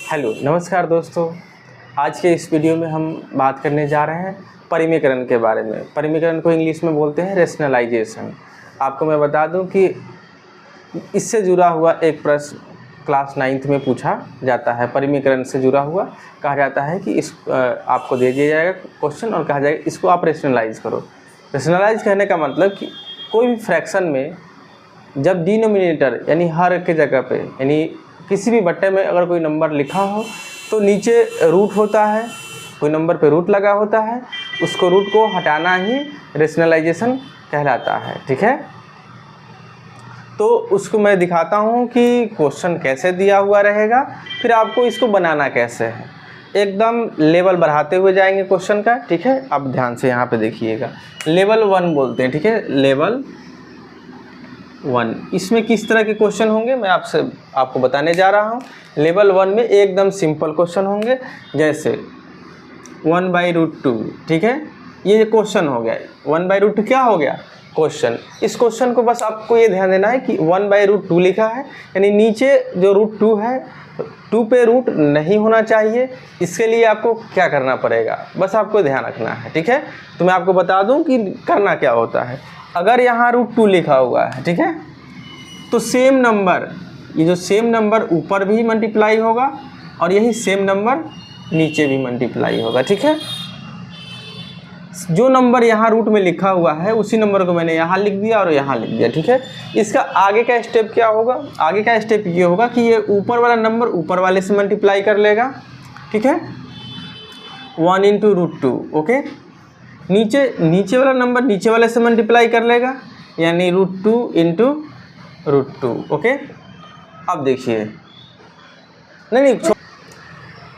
Hello नमस्कार दोस्तों। आज के इस वीडियो में हम बात करने जा रहे हैं परिमीकरण के बारे में। परिमीकरण को इंग्लिश में बोलते हैं रेशनलाइजेशन। आपको मैं बता दूं कि इससे जुड़ा हुआ एक प्रश्न क्लास 9th में पूछा जाता है। परिमीकरण से जुड़ा हुआ कहा जाता है कि इस आपको दे दिया जाएगा क्वेश्चन और कहा जाएगा इसको आप रेशनलाइज करो। रेशनलाइज कहने का मतलब कि कोई भी फ्रैक्शन में जब डिनोमिनेटर यानी हर के जगह पे यानी किसी भी बट्टे में अगर कोई नंबर लिखा हो तो नीचे रूट होता है, कोई नंबर पे रूट लगा होता है, उसको रूट को हटाना ही रेशनलाइजेशन कहलाता है। ठीक है, तो उसको मैं दिखाता हूँ कि क्वेश्चन कैसे दिया हुआ रहेगा, फिर आपको इसको बनाना कैसे है। एकदम लेवल बढ़ाते हुए जाएंगे क्वेश्चन का। ठीक है, अब ध्यान से यहाँ पे देखिएगा। लेवल 1 बोलते हैं। ठीक है, लेवल 1 इसमें किस तरह के क्वेश्चन होंगे मैं आपको बताने जा रहा हूँ। लेवल 1 में एकदम सिंपल क्वेश्चन होंगे, जैसे 1/√2। ठीक है, ये क्वेश्चन हो गया। 1/√2 क्या हो गया? क्वेश्चन। इस क्वेश्चन को बस आपको ये ध्यान देना है कि 1/√2 लिखा है, यानी नीचे जो √2 है 2 पे रूट नहीं होना चाहिए। इसके लिए आपको क्या करना पड़ेगा, बस आपको ध्यान रखना है। ठीक है, तो मैं आपको बता दूं कि करना क्या होता है। अगर यहाँ √2 लिखा हुआ है, ठीक है, तो सेम नंबर, ये जो सेम नंबर ऊपर भी मल्टीप्लाई होगा और यही सेम नंबर नीचे भी मल्टीप्लाई होगा। ठीक है, जो नंबर यहाँ रूट में लिखा हुआ है उसी नंबर को मैंने यहाँ लिख दिया और यहाँ लिख दिया। ठीक है, इसका आगे का स्टेप क्या होगा? आगे का स्टेप ये होगा कि ये ऊपर वाला नंबर ऊपर वाले से मल्टीप्लाई कर लेगा। ठीक है, 1 × √2। ओके, नीचे वाला नंबर नीचे वाले से मल्टीप्लाई कर लेगा, यानी √2 × √2। ओके, अब देखिए, नहीं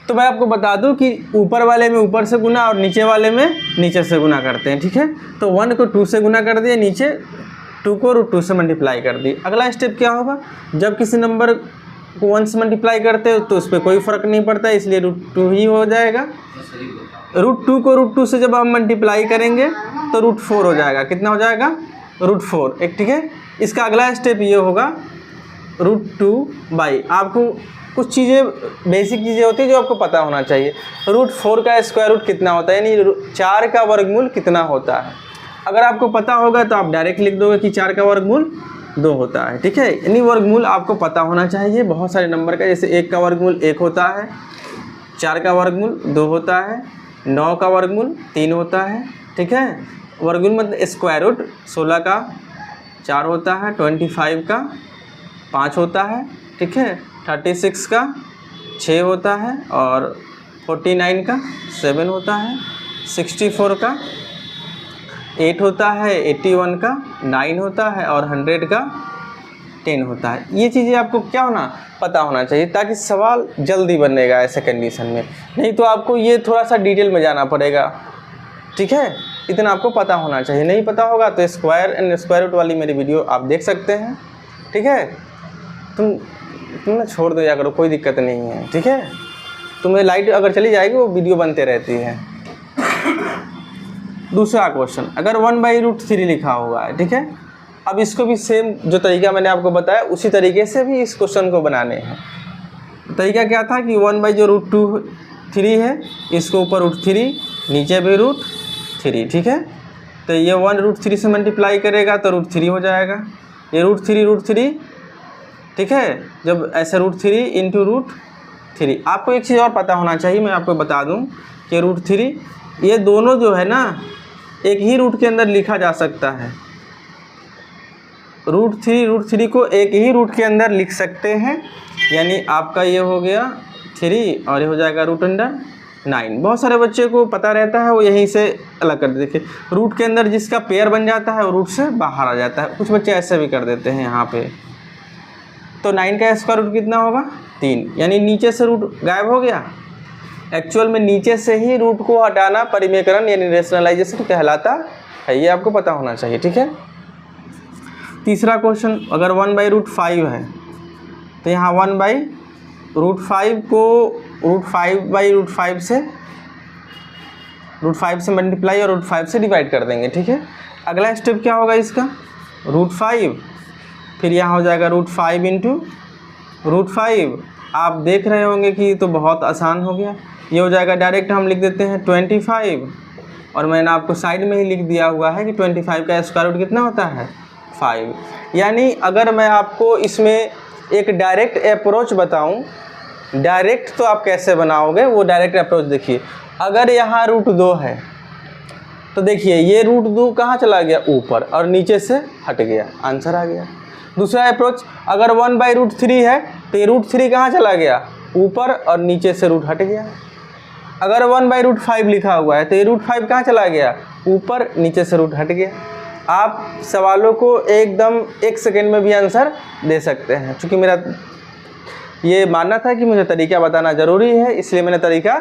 तो मैं आपको बता दूं कि ऊपर वाले में ऊपर से गुना और नीचे वाले में नीचे से गुना करते हैं। ठीक है, तो 1 को 2 से गुना कर दिए, नीचे 2 को √2 से मल्टीप्लाई कर दिए। अगला स्टेप क्या होगा? जब किसी नंबर को 1 से मल्टीप्लाई करते हो तो उस पर कोई फ़र्क नहीं पड़ता, इसलिए √2 ही हो जाएगा। √2 को √2 से जब हम मल्टीप्लाई करेंगे तो √4 हो जाएगा। कितना हो जाएगा? √4। एक ठीक है, इसका अगला स्टेप ये होगा √2/। आपको कुछ चीज़ें बेसिक चीज़ें होती है जो आपको पता होना चाहिए। √4 का स्क्वायर रूट कितना होता है, यानी 4 का वर्गमूल कितना होता है। अगर आपको पता होगा तो आप डायरेक्ट लिख दोगे कि 4 का वर्गमूल 2 होता है। ठीक है, यानी वर्गमूल आपको पता होना चाहिए बहुत सारे नंबर का। जैसे 1 का वर्गमूल 1 होता है, 4 का वर्गमूल 2 होता है, 9 का वर्गमूल 3 होता है। ठीक है, वर्गमूल मतलब स्क्वायर रूट 16 का 4 होता है, 25 का 5 होता है। ठीक है, 36 का 6 होता है और 49 का 7 होता है, 64 का 8 होता है, 81 का 9 होता है और 100 का 10 होता है। ये चीज़ें आपको क्या पता होना चाहिए, ताकि सवाल जल्दी बनेगा ऐसे कंडीशन में। नहीं तो आपको ये थोड़ा सा डिटेल में जाना पड़ेगा। ठीक है, इतना आपको पता होना चाहिए। नहीं पता होगा तो स्क्वायर एंड स्क्वायर रूट वाली मेरी वीडियो आप देख सकते हैं। ठीक है, तुम ना छोड़ दो या करो, कोई दिक्कत नहीं है। ठीक है, तुम्हें लाइट अगर चली जाएगी वो वीडियो बनते रहती है। दूसरा क्वेश्चन, अगर 1/√3 लिखा हुआ है, ठीक है, अब इसको भी सेम जो तरीका मैंने आपको बताया उसी तरीके से भी इस क्वेश्चन को बनाने हैं। तरीका क्या था कि 1/√3 है, इसको ऊपर √3 नीचे भी √3। ठीक है, तो ये 1 √3 से मल्टीप्लाई करेगा तो √3 हो जाएगा। ये √3 ठीक है, जब ऐसे √3 × √3। आपको एक चीज़ और पता होना चाहिए, मैं आपको बता दूं कि √3 ये दोनों जो है ना एक ही रूट के अंदर लिखा जा सकता है। √3 को एक ही रूट के अंदर लिख सकते हैं, यानी आपका ये हो गया 3 और ये हो जाएगा √9। बहुत सारे बच्चे को पता रहता है, वो यहीं से अलग कर देते। रूट के अंदर जिसका पेयर बन जाता है वो रूट से बाहर आ जाता है। कुछ बच्चे ऐसे भी कर देते हैं यहाँ पे। तो 9 का स्क्वायर रूट कितना होगा? 3, यानी नीचे से रूट गायब हो गया। एक्चुअल में नीचे से ही रूट को हटाना परिमीकरण यानी रेशनलाइजेशन कहलाता है, ये आपको पता होना चाहिए। ठीक है, तीसरा क्वेश्चन, अगर 1/√5 है तो यहाँ 1/√5 को √5/√5 से मल्टीप्लाई और √5 से डिवाइड कर देंगे। ठीक है, अगला स्टेप क्या होगा इसका? √5, फिर यहाँ हो जाएगा √5 × √5। आप देख रहे होंगे कि तो बहुत आसान हो गया। ये हो जाएगा डायरेक्ट हम लिख देते हैं 25, और मैंने आपको साइड में ही लिख दिया हुआ है कि 25 का स्क्वायर रूट कितना होता है 5। यानी अगर मैं आपको इसमें एक डायरेक्ट अप्रोच बताऊं, डायरेक्ट तो आप कैसे बनाओगे वो डायरेक्ट अप्रोच देखिए। अगर यहाँ √2 है तो देखिए ये √2 कहाँ चला गया ऊपर और नीचे से हट गया, आंसर आ गया। दूसरा अप्रोच, अगर 1/√3 है तो ये √3 कहाँ चला गया ऊपर और नीचे से रूट हट गया। अगर 1/5 लिखा हुआ है तो ये √5 कहाँ चला गया ऊपर, नीचे से रूट हट गया। आप सवालों को एकदम 1 सेकेंड में भी आंसर दे सकते हैं। क्योंकि मेरा ये मानना था कि मुझे तरीका बताना ज़रूरी है, इसलिए मैंने तरीका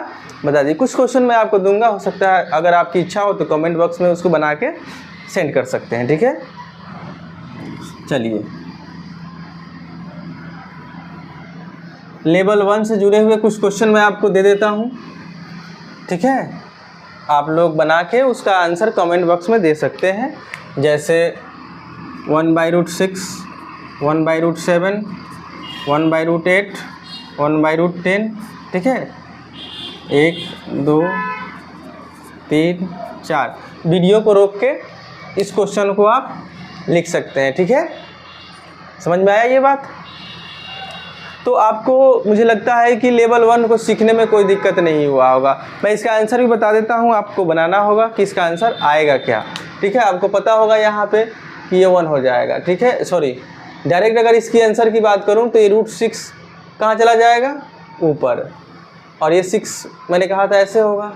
बता दी। कुछ क्वेश्चन मैं आपको दूंगा, हो सकता है अगर आपकी इच्छा हो तो कमेंट बॉक्स में उसको बना के सेंड कर सकते हैं, ठीक है। चलिए, लेवल 1 से जुड़े हुए कुछ क्वेश्चन मैं आपको दे देता हूँ, ठीक है। आप लोग बना के उसका आंसर कमेंट बॉक्स में दे सकते हैं। जैसे 1/√6, 1/√7, 1/√8, 1/√10, ठीक है। 1, 2, 3, 4 वीडियो को रोक के इस क्वेश्चन को आप लिख सकते हैं, ठीक है। समझ में आया ये बात? तो आपको मुझे लगता है कि लेवल 1 को सीखने में कोई दिक्कत नहीं हुआ होगा। मैं इसका आंसर भी बता देता हूँ, आपको बनाना होगा कि इसका आंसर आएगा क्या, ठीक है। आपको पता होगा यहाँ पे कि ये 1 हो जाएगा, ठीक है। सॉरी, डायरेक्ट अगर इसकी आंसर की बात करूँ तो ये √6 कहाँ चला जाएगा ऊपर, और ये 6 मैंने कहा था ऐसे होगा।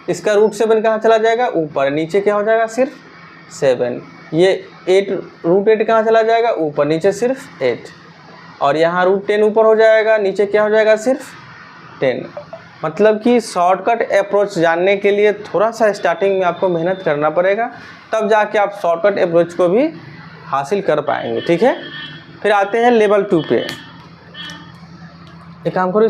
इसका √7 कहाँ चला जाएगा ऊपर, नीचे क्या हो जाएगा सिर्फ 7। ये 8 √8 कहाँ चला जाएगा ऊपर, नीचे सिर्फ 8, और यहाँ √10 ऊपर हो जाएगा, नीचे क्या हो जाएगा सिर्फ 10। मतलब कि शॉर्टकट अप्रोच जानने के लिए थोड़ा सा स्टार्टिंग में आपको मेहनत करना पड़ेगा, तब जाके आप शॉर्टकट अप्रोच को भी हासिल कर पाएंगे, ठीक है। फिर आते हैं लेवल 2 पे। एक काम करो,